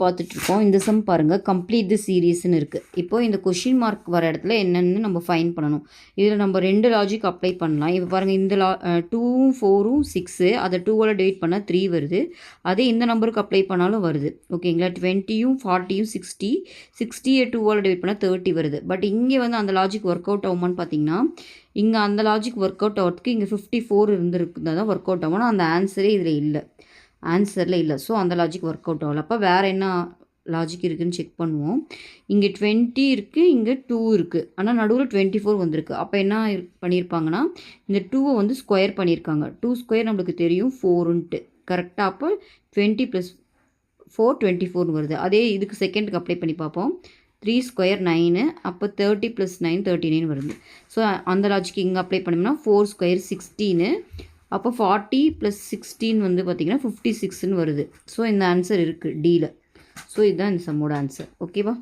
பார்த்துட்ருக்கோம். இந்த சம் பாருங்கள், கம்ப்ளீட் தி சீரீஸ்னு இருக்குது. இப்போது இந்த கொஷின் மார்க் வர இடத்துல என்னென்னு நம்ம ஃபைன் பண்ணணும். இதில் நம்ம 2 லாஜிக் அப்ளை பண்ணலாம். இப்போ பாருங்கள், இந்த 2ம் 4ம் 6, அதை 2வால் டிவைட் பண்ணால் 3 வருது. அதே இந்த நம்பருக்கு அப்ளை பண்ணாலும் வருது. ஓகேங்களா? 20யும் 40யும் 60, 60யை 2வால் டிவைட் பண்ணால் 30 வருது. பட் இங்கே வந்து அந்த லாஜிக் ஒர்க் அவுட் ஆகுமான்னு பார்த்தீங்கன்னா, இங்கே அந்த லாஜிக் ஒர்க் அவுட் ஆகிறதுக்கு இங்கே 54 இருந்துருக்குதா தான் ஒர்க் அவுட் ஆகும். அந்த ஆன்சரே இதில் இல்லை, ஆன்சரில் இல்லை. ஸோ அந்த லாஜிக் ஒர்க் அவுட் ஆகல. அப்போ வேறு என்ன லாஜிக் இருக்குதுன்னு செக் பண்ணுவோம். இங்கே 20 இருக்குது, இங்கே 2 இருக்குது. ஆனால் நடுவில் 24 வந்திருக்கு. அப்போ என்ன பண்ணியிருப்பாங்கன்னா, இந்த 2வை வந்து ஸ்கொயர் பண்ணியிருக்காங்க. 2 ஸ்கொயர் நம்மளுக்கு தெரியும் 4ன்ட்டு கரெக்டாக. அப்போ 20 + 4 24 வருது. அதே இதுக்கு செகண்டுக்கு அப்ளை பண்ணி பார்ப்போம். 3 ஸ்கொயர் 9, அப்போ 30 + 9 39 வருது. ஸோ அந்த லாஜிக் இங்கே அப்ளை பண்ணோம்னா 4 ஸ்கொயர் 16, அப்போ 40 + 16 வந்து பார்த்திங்கன்னா 56ன்னு வருது. ஸோ இந்த ஆன்சர் இருக்குது டியில். ஸோ இதுதான் இந்த சம்மோட ஆன்சர். ஓகேவா?